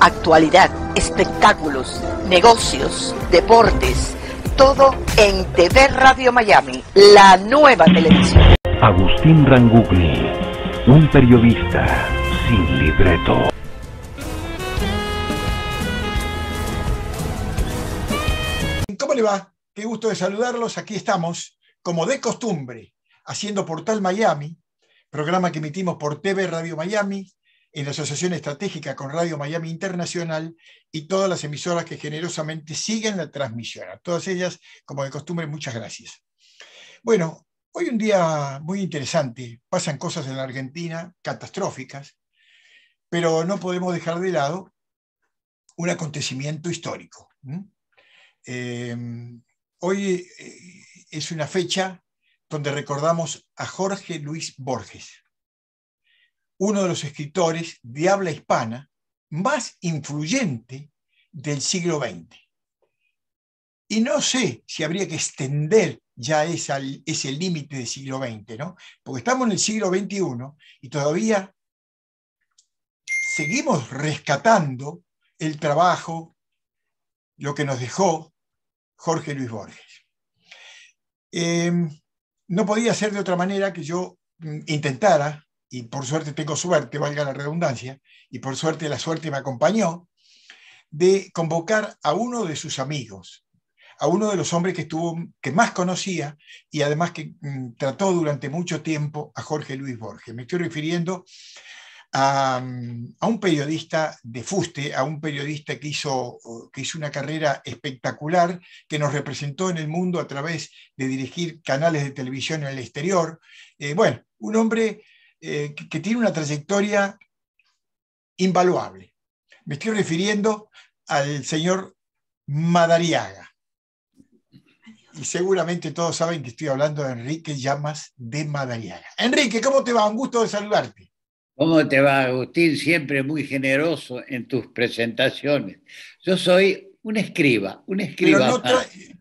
actualidad, espectáculos, negocios, deportes, todo en TV Radio Miami, la nueva televisión. Agustín Rangugli, un periodista sin libreto. ¿Cómo le va? Qué gusto de saludarlos. Aquí estamos, como de costumbre, haciendo Portal Miami, programa que emitimos por TV Radio Miami, en asociación estratégica con Radio Miami Internacional y todas las emisoras que generosamente siguen la transmisión. A todas ellas, como de costumbre, muchas gracias. Bueno, hoy un día muy interesante. Pasan cosas en la Argentina catastróficas, pero no podemos dejar de lado un acontecimiento histórico. Hoy es una fecha donde recordamos a Jorge Luis Borges, uno de los escritores de habla hispana más influyente del siglo XX. Y no sé si habría que extender ya ese límite del siglo XX, ¿no? Porque estamos en el siglo XXI y todavía seguimos rescatando el trabajo, lo que nos dejó Jorge Luis Borges. No podía ser de otra manera que yo intentara, y por suerte tengo suerte, valga la redundancia, y por suerte la suerte me acompañó, de convocar a uno de sus amigos, a uno de los hombres que más conocía y además que trató durante mucho tiempo a Jorge Luis Borges. Me estoy refiriendo a un periodista de fuste, a un periodista que hizo una carrera espectacular, que nos representó en el mundo a través de dirigir canales de televisión en el exterior. Bueno, un hombre que tiene una trayectoria invaluable. Me estoy refiriendo al señor Madariaga. Y seguramente todos saben que estoy hablando de Enrique Llamas de Madariaga. Enrique, ¿cómo te va? Un gusto de saludarte. ¿Cómo te va, Agustín? Siempre muy generoso en tus presentaciones. Yo soy un escriba. Pero no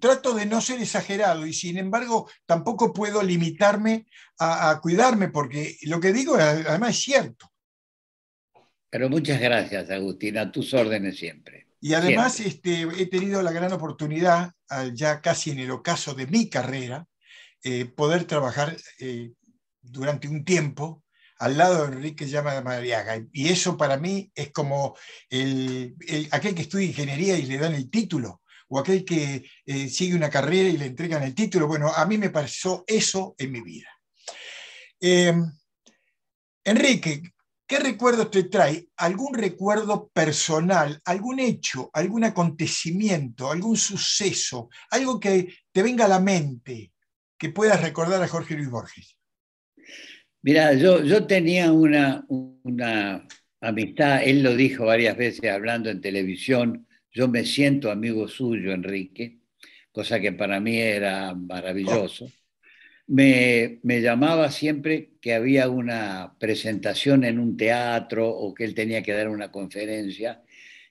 trato de no ser exagerado y sin embargo tampoco puedo limitarme a cuidarme porque lo que digo además es cierto. Pero muchas gracias, Agustín, a tus órdenes siempre. Y además he tenido la gran oportunidad, ya casi en el ocaso de mi carrera, poder trabajar durante un tiempo al lado de Enrique Llamas de Madariaga. Y eso para mí es como aquel que estudia ingeniería y le dan el título, o aquel que sigue una carrera y le entregan el título. Bueno, a mí me pasó eso en mi vida. Enrique, ¿qué recuerdos te trae? ¿Algún recuerdo personal, algún hecho, algún acontecimiento, algún suceso, algo que te venga a la mente que puedas recordar a Jorge Luis Borges? Mirá, yo tenía una amistad, él lo dijo varias veces hablando en televisión, yo me siento amigo suyo, Enrique, cosa que para mí era maravilloso. Me llamaba siempre que había una presentación en un teatro o que él tenía que dar una conferencia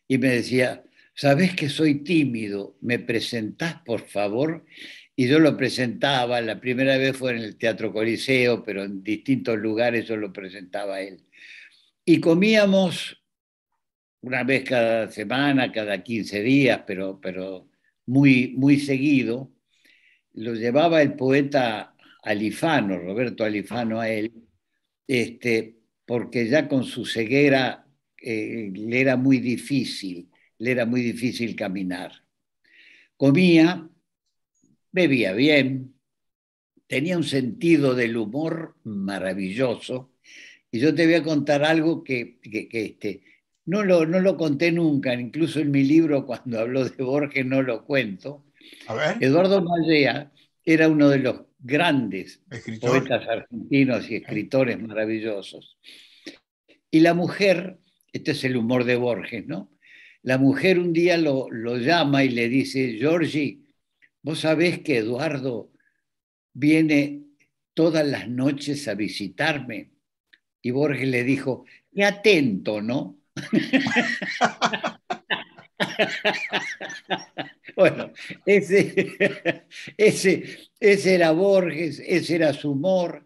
y me decía, ¿sabés que soy tímido? ¿Me presentás, por favor? Y yo lo presentaba, la primera vez fue en el Teatro Coliseo, pero en distintos lugares yo lo presentaba a él. Y comíamos una vez cada semana, cada 15 días, pero muy, muy seguido. Lo llevaba el poeta Alifano, Roberto Alifano a él, porque ya con su ceguera le era muy difícil caminar. Comía, bebía bien, tenía un sentido del humor maravilloso, y yo te voy a contar algo que no lo conté nunca, incluso en mi libro cuando hablo de Borges no lo cuento. A ver. Eduardo Mallea era uno de los grandes Escritor. poetas argentinos y escritores maravillosos. Y la mujer, este es el humor de Borges, ¿no? La mujer un día lo llama y le dice, Giorgi, ¿vos sabés que Eduardo viene todas las noches a visitarme? Y Borges le dijo, qué atento, ¿no? Bueno, ese era Borges, ese era su humor.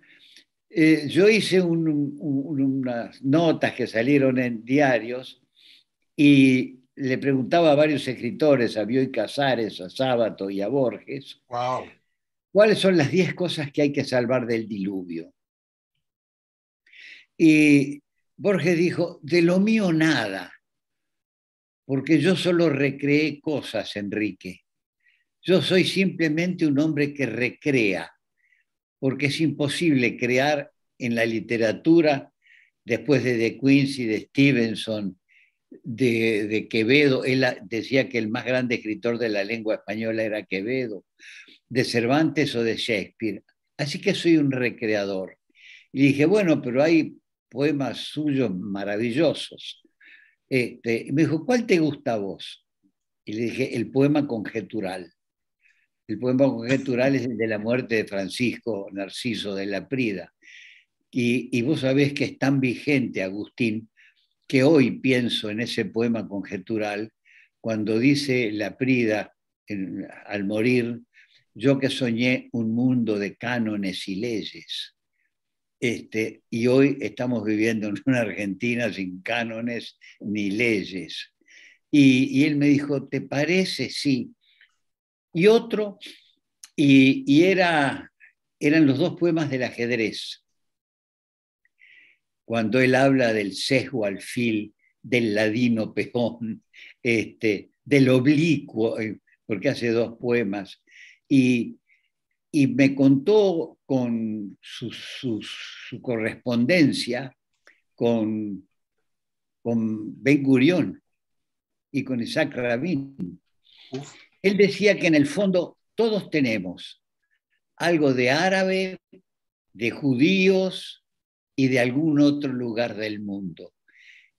Yo hice unas notas que salieron en diarios y le preguntaba a varios escritores, a Bioy Casares, a Sábato y a Borges, Wow. ¿cuáles son las 10 cosas que hay que salvar del diluvio? Y Borges dijo, de lo mío nada, porque yo solo recreé cosas, Enrique. Yo soy simplemente un hombre que recrea, porque es imposible crear en la literatura, después de De Quincy, de Stevenson, de Quevedo. Él decía que el más grande escritor de la lengua española era Quevedo, de Cervantes o de Shakespeare. Así que soy un recreador. Y dije, bueno, pero hay poemas suyos maravillosos. Y me dijo, ¿cuál te gusta a vos? Y le dije, el poema conjetural. El poema conjetural es el de la muerte de Francisco Narciso de Laprida. Y vos sabés que es tan vigente, Agustín, que hoy pienso en ese poema conjetural cuando dice Laprida al morir, yo que soñé un mundo de cánones y leyes. Y hoy estamos viviendo en una Argentina sin cánones ni leyes. Y él me dijo, ¿te parece? Sí. Y otro, eran los dos poemas del ajedrez, cuando él habla del sesgo alfil, del ladino peón, del oblicuo, porque hace dos poemas, y, y me contó con su correspondencia con Ben Gurión y con Isaac Rabin. Uf. Él decía que en el fondo todos tenemos algo de árabe, de judíos y de algún otro lugar del mundo.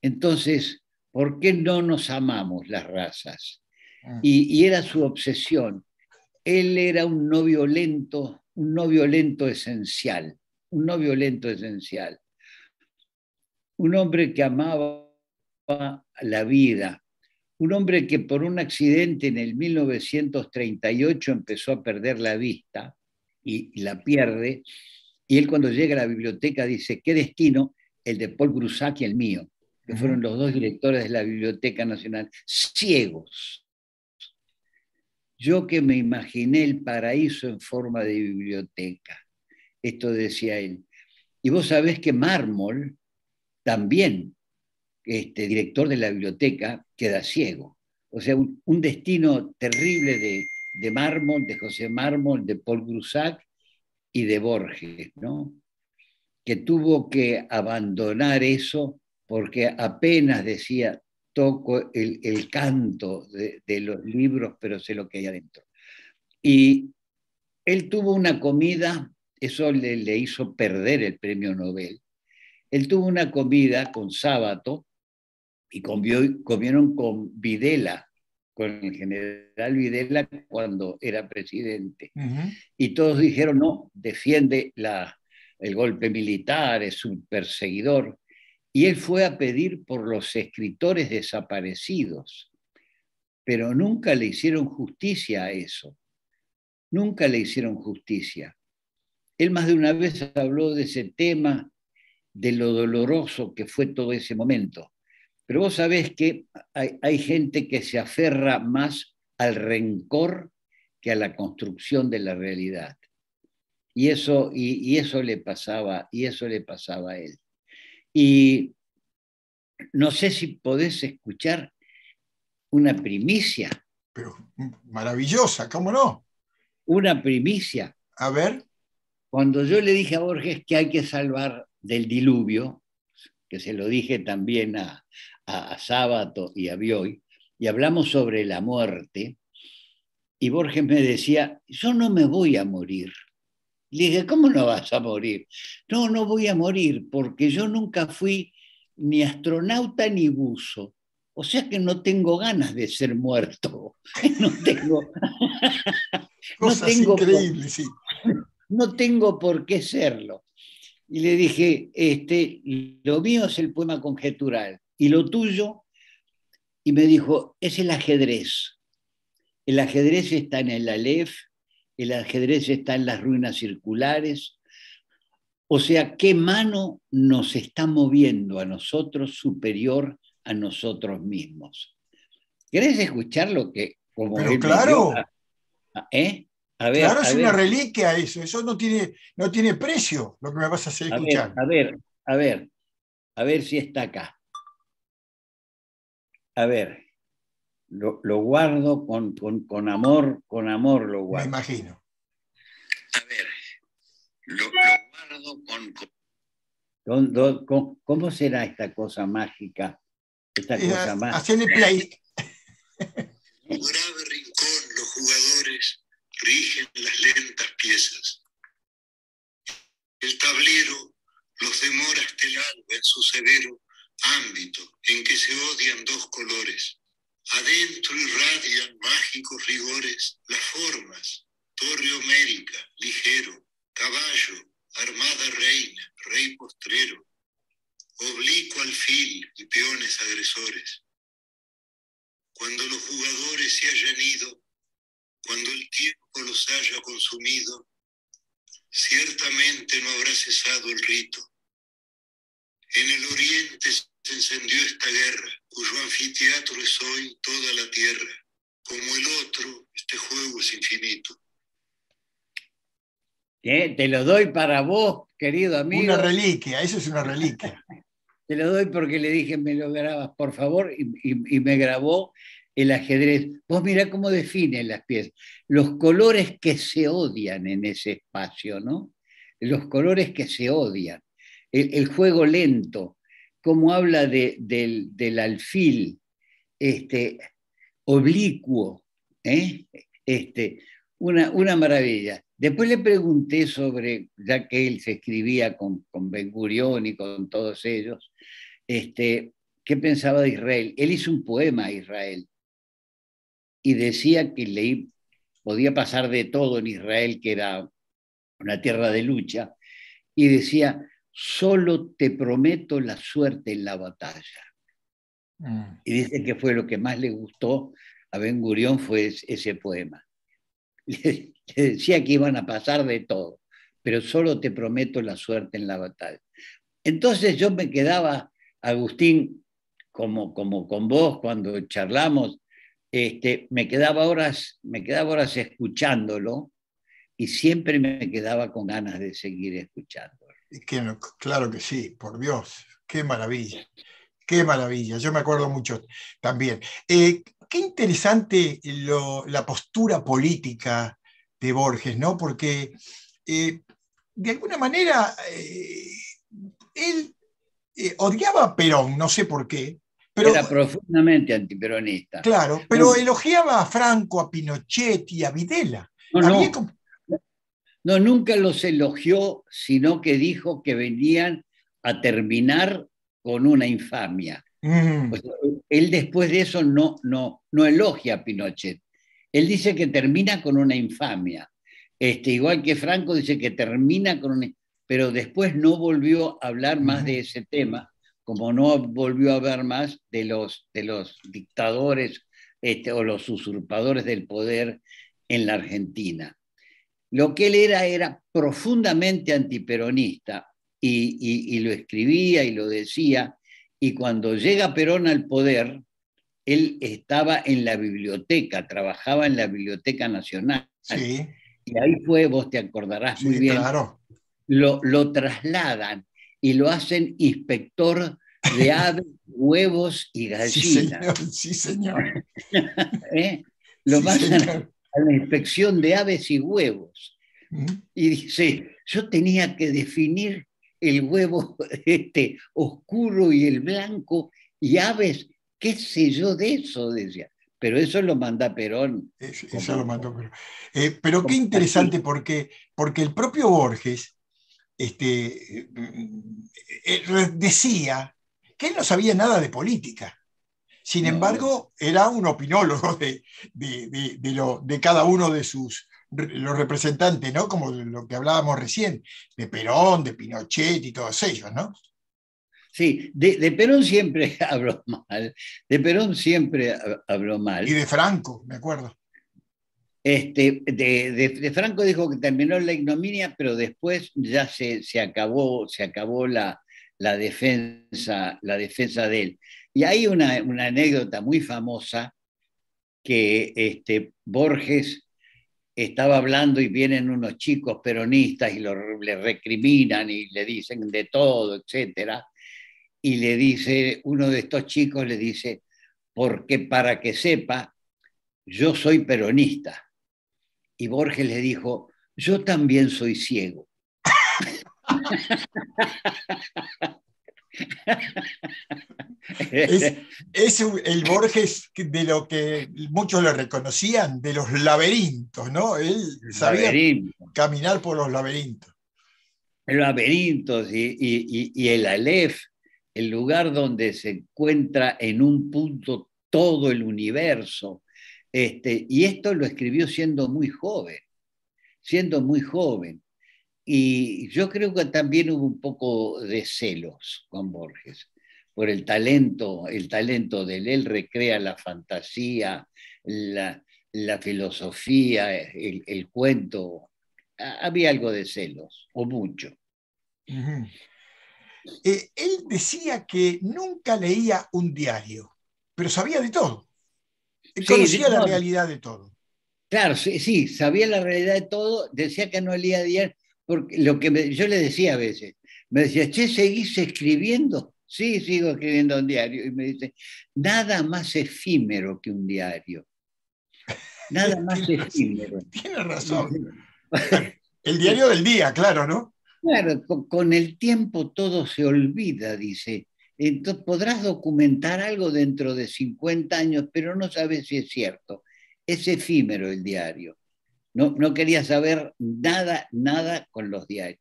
Entonces, ¿por qué no nos amamos las razas? Y era su obsesión. Él era un no violento esencial, un no violento esencial. Un hombre que amaba la vida, un hombre que por un accidente en el 1938 empezó a perder la vista y la pierde, y él cuando llega a la biblioteca dice, ¿qué destino? El de Paul Grusac y el mío, que fueron los dos directores de la Biblioteca Nacional, ciegos. Yo que me imaginé el paraíso en forma de biblioteca. Esto decía él. Y vos sabés que Mármol también, director de la biblioteca, queda ciego. O sea, un destino terrible de Mármol, de José Mármol, de Paul Grusac y de Borges, ¿no? Que tuvo que abandonar eso porque apenas decía, toco el canto de los libros, pero sé lo que hay adentro. Y él tuvo una comida, eso le hizo perder el premio Nobel. Él tuvo una comida con Sábato y comieron con Videla, con el general Videla cuando era presidente. Y todos dijeron, no, defiende el golpe militar, es un perseguidor. Y él fue a pedir por los escritores desaparecidos, pero nunca le hicieron justicia a eso. Nunca le hicieron justicia. Él más de una vez habló de ese tema, de lo doloroso que fue todo ese momento. Pero vos sabés que hay gente que se aferra más al rencor que a la construcción de la realidad. Y eso le pasaba a él. Y no sé si podés escuchar una primicia. Pero maravillosa, ¿cómo no? Una primicia. A ver. Cuando yo le dije a Borges que hay que salvar del diluvio, que se lo dije también a Sábato y a Bioy, y hablamos sobre la muerte, y Borges me decía, yo no me voy a morir. Le dije, ¿cómo no vas a morir? No, no voy a morir, porque yo nunca fui ni astronauta ni buzo. O sea que no tengo ganas de ser muerto. No tengo... Cosas increíbles, sí. No tengo por qué serlo. Y le dije, lo mío es el poema conjetural, y lo tuyo, y me dijo, es el ajedrez. El ajedrez está en el Aleph, el ajedrez está en las ruinas circulares. O sea, ¿qué mano nos está moviendo a nosotros superior a nosotros mismos. ¿Querés escuchar lo que, como Pero él claro, A ver, claro, a es una ver, reliquia eso no tiene precio lo que me vas a hacer a ver, escuchar. a ver, a ver, a ver si está acá. A ver, lo guardo con amor lo Me guardo. imagino. A ver, lo guardo ¿cómo será esta cosa mágica? Esta cosa mágica. Hacerle play. En un grave rincón los jugadores rigen las lentas piezas. El tablero los demora hasta el alba en su severo ámbito en que se odian dos colores. Adentro irradian mágicos rigores las formas, torre homérica, ligero, caballo, armada reina, rey postrero, oblicuo alfil y peones agresores. Cuando los jugadores se hayan ido, cuando el tiempo los haya consumido, ciertamente no habrá cesado el rito. En el oriente se encendió esta guerra, cuyo anfiteatro es hoy toda la tierra. Como el otro, este juego es infinito. ¿Qué? Te lo doy para vos, querido amigo. Una reliquia, eso es una reliquia. Te lo doy porque le dije, me lo grabas, por favor, y me grabó el ajedrez. Vos mirá cómo define las piezas. Los colores que se odian en ese espacio, ¿no? Los colores que se odian. El juego lento, cómo habla del alfil, oblicuo, una maravilla. Después le pregunté sobre, ya que él se escribía con Ben Gurión y con todos ellos, qué pensaba de Israel. Él hizo un poema a Israel y decía que podía pasar de todo en Israel, que era una tierra de lucha, y decía, solo te prometo la suerte en la batalla. Y dice que fue lo que más le gustó a Ben Gurión, fue ese poema. Le decía que iban a pasar de todo, pero solo te prometo la suerte en la batalla. Entonces yo me quedaba, Agustín, como con vos cuando charlamos, me quedaba horas escuchándolo y siempre me quedaba con ganas de seguir escuchándolo. Claro que sí, por Dios, qué maravilla. Qué maravilla, yo me acuerdo mucho también. Qué interesante la postura política de Borges, ¿no? Porque de alguna manera él odiaba a Perón, no sé por qué. Pero, era profundamente antiperonista. Claro, pero elogiaba a Franco, a Pinochet y a Videla. No, nunca los elogió, sino que dijo que venían a terminar con una infamia. O sea, él después de eso no elogia a Pinochet. Él dice que termina con una infamia. Igual que Franco dice que termina con una... Pero después no volvió a hablar más de ese tema, como no volvió a hablar más de los dictadores o los usurpadores del poder en la Argentina. Lo que él era profundamente antiperonista y lo escribía y lo decía, y cuando llega Perón al poder, él estaba en la biblioteca, trabajaba en la Biblioteca Nacional. Sí. Y ahí fue, vos te acordarás muy bien, claro. Lo trasladan y lo hacen inspector de aves, huevos y gallinas. Sí, señor. Lo mandan a la inspección de aves y huevos. Y dice, yo tenía que definir el huevo oscuro y el blanco y aves, qué sé yo de eso, decía. Pero eso lo manda Perón. Eso lo mandó Perón. Pero qué interesante porque el propio Borges decía que él no sabía nada de política. Sin embargo, era un opinólogo de cada uno de los representantes, ¿no? Como lo que hablábamos recién, de Perón, de Pinochet y todos ellos, ¿no? Sí, de Perón siempre habló mal. De Perón siempre habló mal. Y de Franco, me acuerdo. De Franco dijo que terminó la ignominia, pero después ya se acabó la defensa de él. Y hay una anécdota muy famosa que Borges estaba hablando y vienen unos chicos peronistas y le recriminan y le dicen de todo, etcétera. Y le dice, uno de estos chicos le dice, porque para que sepa, yo soy peronista. Y Borges le dijo, yo también soy ciego. Es el Borges de lo que muchos lo reconocían, de los laberintos, ¿no? Él sabía caminar por los laberintos. Laberintos y el Aleph, el lugar donde se encuentra en un punto todo el universo. Y esto lo escribió siendo muy joven. Y yo creo que también hubo un poco de celos con Borges, por el talento de él. Él recrea la fantasía, la filosofía, el cuento. Había algo de celos, o mucho. Uh-huh. Él decía que nunca leía un diario, pero sabía de todo. Él conocía la realidad de todo. Claro, sí, sabía la realidad de todo, decía que no leía diario, porque yo le decía a veces, me decía, che, ¿seguís escribiendo? Sí, sigo escribiendo un diario. Y me dice, nada más efímero que un diario. Nada más efímero. Tiene razón. El diario del día, claro, ¿no? Claro, con el tiempo todo se olvida, dice. Entonces podrás documentar algo dentro de 50 años, pero no sabes si es cierto. Es efímero el diario. No quería saber nada con los diarios.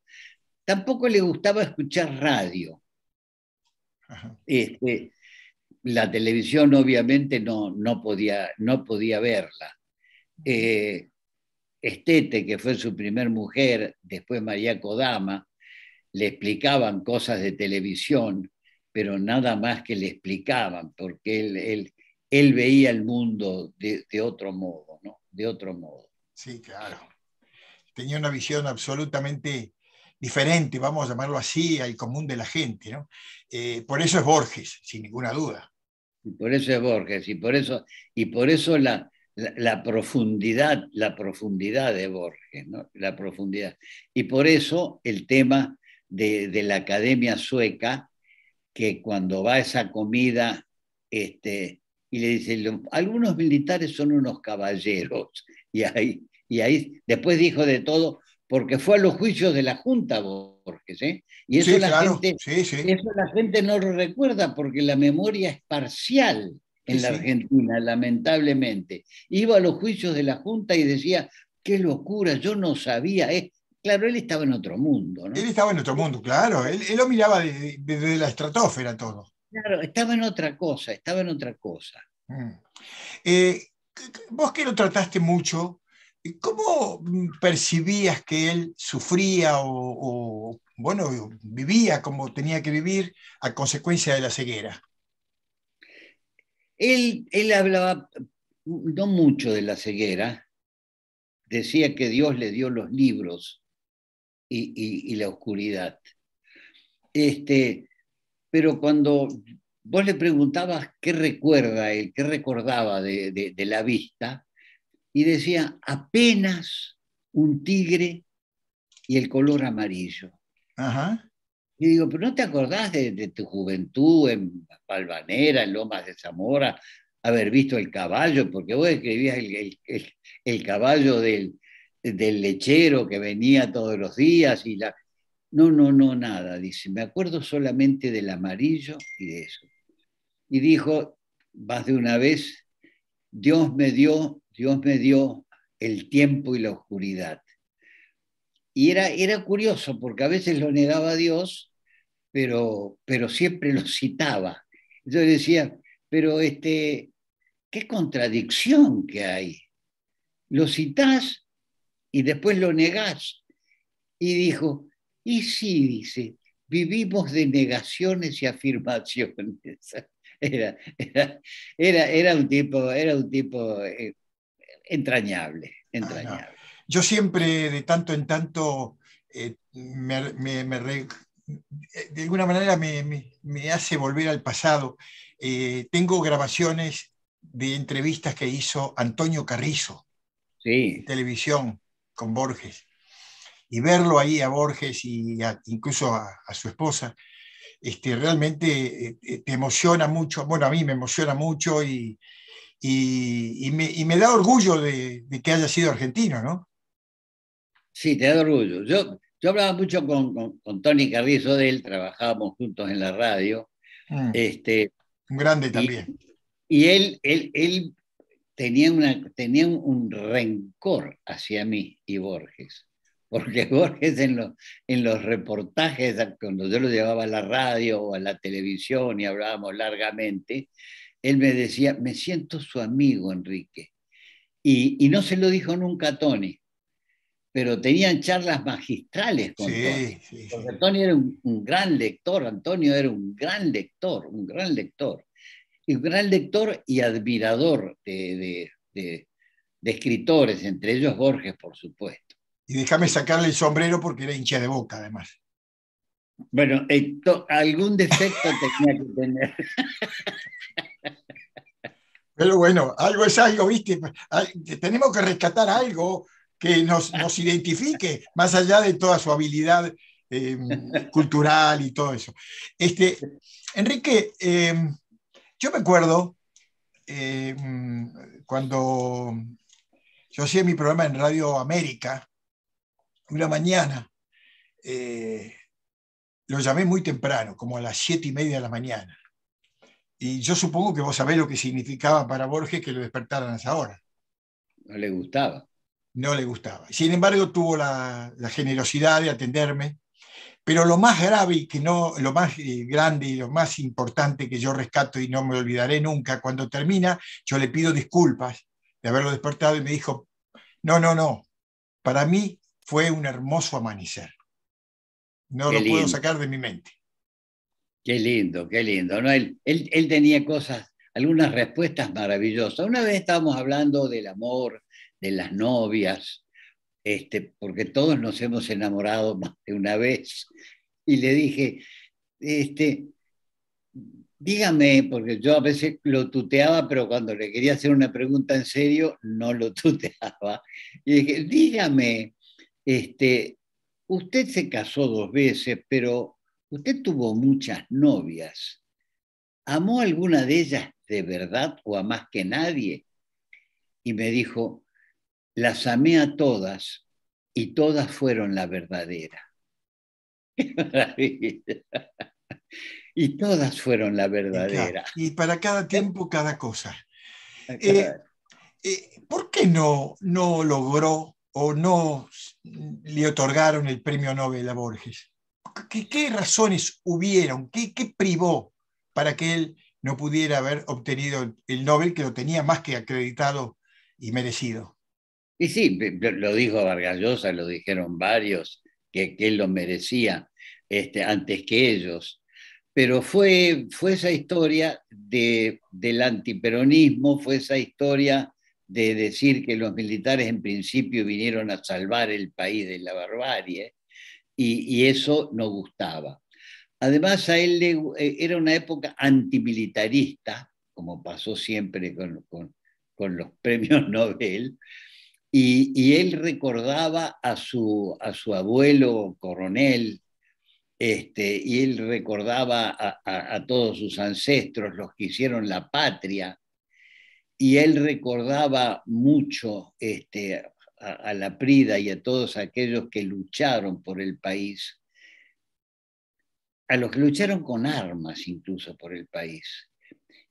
Tampoco le gustaba escuchar radio. La televisión obviamente no podía verla. Estete, que fue su primer mujer, después María Kodama, le explicaban cosas de televisión, pero nada más que le explicaban, porque él veía el mundo de otro modo, ¿no? De otro modo. Sí, claro. Tenía una visión absolutamente diferente, vamos a llamarlo así, al común de la gente, ¿no? Por eso es Borges, sin ninguna duda. Y por eso es Borges, y por eso la profundidad de Borges, ¿no? La profundidad. Y por eso el tema de la Academia Sueca, que cuando va a esa comida, y le dice, algunos militares son unos caballeros, y ahí después dijo de todo, porque fue a los juicios de la Junta Borges, ¿eh? Y eso, sí, claro. Eso la gente no lo recuerda, porque la memoria es parcial en la Argentina, lamentablemente. Iba a los juicios de la Junta y decía, qué locura, yo no sabía. Claro, él estaba en otro mundo, ¿no? Él estaba en otro mundo, claro. Él lo miraba desde la estratosfera todo. Claro, estaba en otra cosa. Vos que lo trataste mucho, ¿cómo percibías que él sufría o vivía como tenía que vivir a consecuencia de la ceguera? Él hablaba no mucho de la ceguera, decía que Dios le dio los libros y la oscuridad. Pero cuando vos le preguntabas qué recordaba de la vista, y decía, apenas un tigre y el color amarillo. Ajá. Y digo, pero ¿no te acordás de tu juventud en Valvanera, en Lomas de Zamora, haber visto el caballo? Porque vos escribías el caballo del lechero que venía todos los días y la... No, nada, dice, me acuerdo solamente del amarillo y de eso. Y dijo más de una vez, Dios me dio el tiempo y la oscuridad. Y era curioso, porque a veces lo negaba a Dios, pero siempre lo citaba. Yo decía, pero qué contradicción que hay. Lo citás y después lo negás. Y dijo, y sí, dice, vivimos de negaciones y afirmaciones. Era un tipo entrañable. No. Yo siempre, de tanto en tanto, me de alguna manera me hace volver al pasado. Tengo grabaciones de entrevistas que hizo Antonio Carrizo en Sí, televisión con Borges. Y verlo ahí a Borges y incluso a su esposa, realmente te emociona mucho. Bueno, a mí me emociona mucho y me da orgullo de que haya sido argentino, ¿no? sí, te da orgullo. Yo hablaba mucho con Tony Carrizo de él, trabajábamos juntos en la radio, Mm, este, un grande y, también. y él tenía un rencor hacia mí y Borges, porque Borges en los reportajes, cuando yo lo llevaba a la radio o a la televisión y hablábamos largamente, él me decía, me siento su amigo, Enrique. Y no se lo dijo nunca a Tony, pero tenían charlas magistrales con Tony. Sí, sí, Porque sí. Tony era un gran lector, Antonio era un gran lector, un gran lector. Y un gran lector y admirador de escritores, entre ellos Borges, por supuesto. Y déjame sacarle el sombrero porque era hincha de Boca, además. Bueno, algún defecto tenía que tener. Pero bueno, algo es algo, ¿viste? Tenemos que rescatar algo que nos identifique, más allá de toda su habilidad eh, cultural y todo eso. Este, Enrique, yo me acuerdo cuando yo hacía mi programa en Radio América, una mañana, eh, lo llamé muy temprano, como a las 7:30 de la mañana. Y yo supongo que vos sabés lo que significaba para Borges que lo despertaran a esa hora. No le gustaba. No le gustaba. Sin embargo, tuvo la generosidad de atenderme. Pero lo más grave y que no, lo más grande y lo más importante que yo rescato y no me olvidaré nunca, cuando termina, yo le pido disculpas de haberlo despertado y me dijo, no, no, no, para mí fue un hermoso amanecer. No Qué lo puedo lindo, sacar de mi mente. qué lindo, qué lindo. ¿No? Él tenía cosas, algunas respuestas maravillosas. Una vez estábamos hablando del amor, de las novias, porque todos nos hemos enamorado más de una vez. Y le dije, este, dígame, porque yo a veces lo tuteaba, pero cuando le quería hacer una pregunta en serio, no lo tuteaba. Y dije, dígame, usted se casó 2 veces, pero usted tuvo muchas novias. ¿Amó alguna de ellas de verdad o a más que nadie? Y me dijo, las amé a todas y todas fueron la verdadera. ¡Qué maravilla! Y todas fueron la Y, claro, verdadera. y para cada tiempo, cada cosa. Eh, ¿Por qué no logró o no le otorgaron el premio Nobel a Borges? ¿Qué razones hubieron? ¿Qué privó para que él no pudiera haber obtenido el Nobel, que lo tenía más que acreditado y merecido? Y sí, lo dijo Vargas Llosa, lo dijeron varios, que él lo merecía antes que ellos. Pero fue esa historia del antiperonismo, fue esa historia de decir que los militares en principio vinieron a salvar el país de la barbarie, y eso no gustaba. Además, a él era una época antimilitarista, como pasó siempre con los premios Nobel, y él recordaba a su abuelo coronel, y él recordaba a todos sus ancestros, los que hicieron la patria, y él recordaba mucho a la Prida y a todos aquellos que lucharon por el país, a los que lucharon con armas incluso por el país.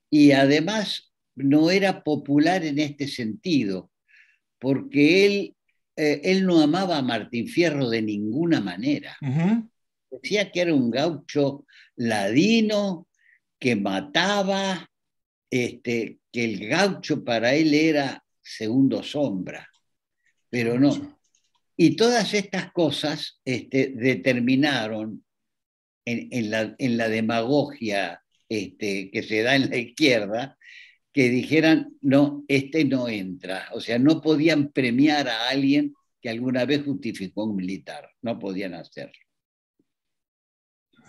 Y además no era popular en este sentido, porque él no amaba a Martín Fierro de ninguna manera. Uh-huh. Decía que era un gaucho ladino, que mataba, que el gaucho para él era segundo sombra, pero no. Y todas estas cosas determinaron en la demagogia que se da en la izquierda, que dijeran, no, no entra. O sea, no podían premiar a alguien que alguna vez justificó un militar, no podían hacerlo.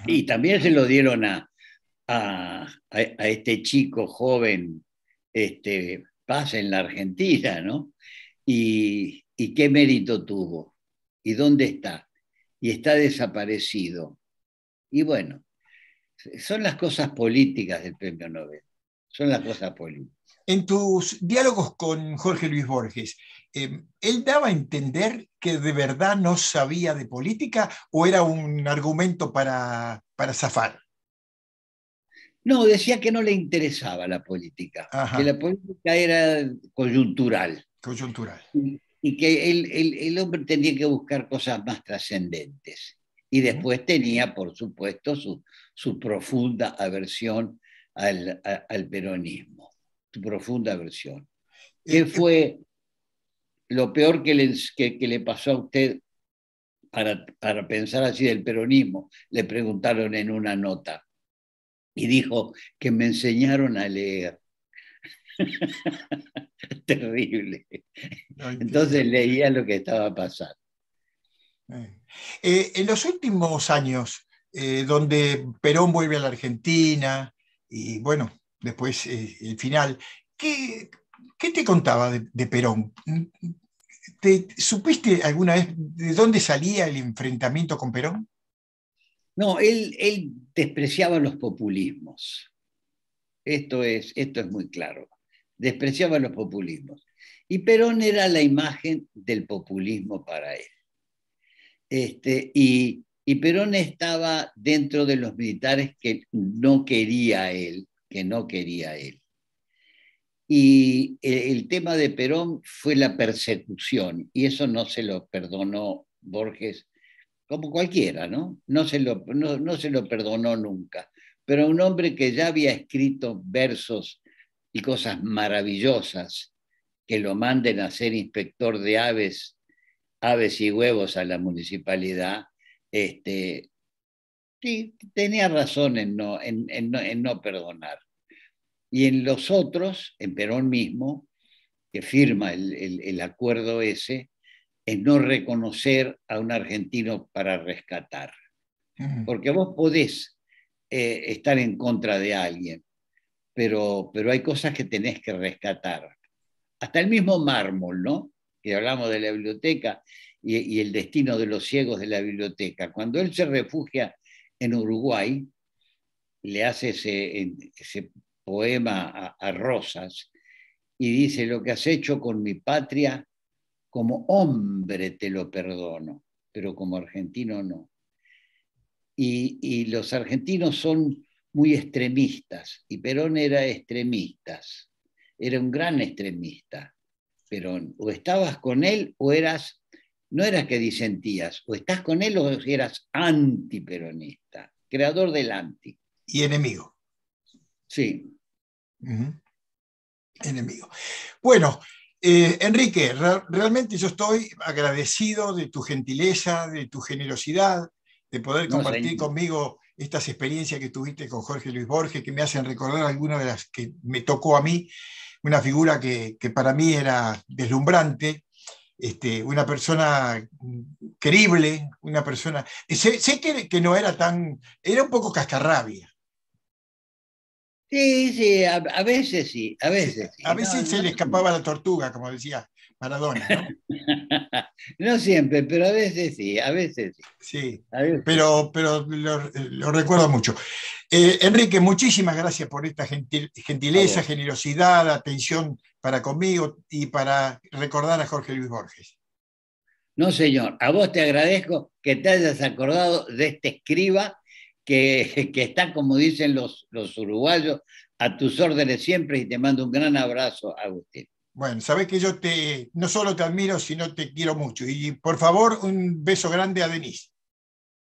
Y también se lo dieron a este chico joven, Paz, en la Argentina, ¿no? Y qué mérito tuvo, y dónde está, y está desaparecido. Y bueno, son las cosas políticas del premio Nobel, son las cosas políticas. En tus diálogos con Jorge Luis Borges, ¿él daba a entender que de verdad no sabía de política o era un argumento para zafar? No, decía que no le interesaba la política, que Ajá, la política era coyuntural coyuntural. y que el hombre tenía que buscar cosas más trascendentes. Y después tenía, por supuesto, su profunda aversión al peronismo, su profunda aversión. ¿Qué fue lo peor que le pasó a usted para pensar así del peronismo? Le preguntaron en una nota. Y dijo que me enseñaron a leer. Terrible. Entonces leía lo que estaba pasando. En los últimos años, donde Perón vuelve a la Argentina y bueno, después el final, ¿qué te contaba de Perón? ¿Supiste alguna vez de dónde salía el enfrentamiento con Perón? No, él despreciaba los populismos. Esto es muy claro. Despreciaba los populismos. Y Perón era la imagen del populismo para él. Y Perón estaba dentro de los militares que no quería él. Y el tema de Perón fue la persecución, y eso no se lo perdonó Borges, como cualquiera, ¿no? No se lo perdonó nunca. Pero un hombre que ya había escrito versos y cosas maravillosas, que lo manden a ser inspector de aves y huevos a la municipalidad, sí, tenía razón en no perdonar. Y en los otros, en Perón mismo, que firma el acuerdo ese, es no reconocer a un argentino para rescatar. Porque vos podés estar en contra de alguien, pero hay cosas que tenés que rescatar. Hasta el mismo mármol, ¿no? Que hablamos de la biblioteca y el destino de los ciegos de la biblioteca. Cuando él se refugia en Uruguay, le hace ese poema a Rosas y dice: lo que has hecho con mi patria, como hombre te lo perdono, pero como argentino no. Y los argentinos son muy extremistas, y Perón era extremista, era un gran extremista. Perón, o estabas con él o no eras que disentías, o estás con él o eras antiperonista, creador del anti. Y enemigo. Sí. Enemigo. Bueno, Enrique, realmente yo estoy agradecido de tu gentileza, de tu generosidad, de poder compartir conmigo estas experiencias que tuviste con Jorge Luis Borges, que me hacen recordar algunas de las que me tocó a mí, una figura que para mí era deslumbrante, una persona creíble, una persona... Sé que no era era un poco cascarrabia. Sí, a veces sí, a veces sí. A veces se le escapaba la tortuga, como decía Maradona, ¿no? No siempre, pero a veces sí, a veces sí. Sí, pero lo recuerdo mucho. Enrique, muchísimas gracias por esta gentileza, generosidad, atención para conmigo y para recordar a Jorge Luis Borges. No, señor, a vos te agradezco que te hayas acordado de este escriba que está, como dicen los uruguayos, a tus órdenes siempre, y te mando un gran abrazo, Agustín. Bueno, sabés que yo no solo te admiro, sino te quiero mucho. Y por favor, un beso grande a Denise.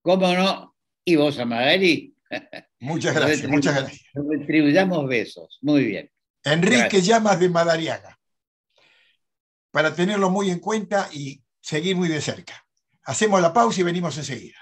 ¿Cómo no? ¿Y vos a Magali? Muchas gracias, muchas gracias. Retribuyamos besos, muy bien. Enrique Gracias. Llamas de Madariaga, para tenerlo muy en cuenta y seguir muy de cerca. Hacemos la pausa y venimos enseguida.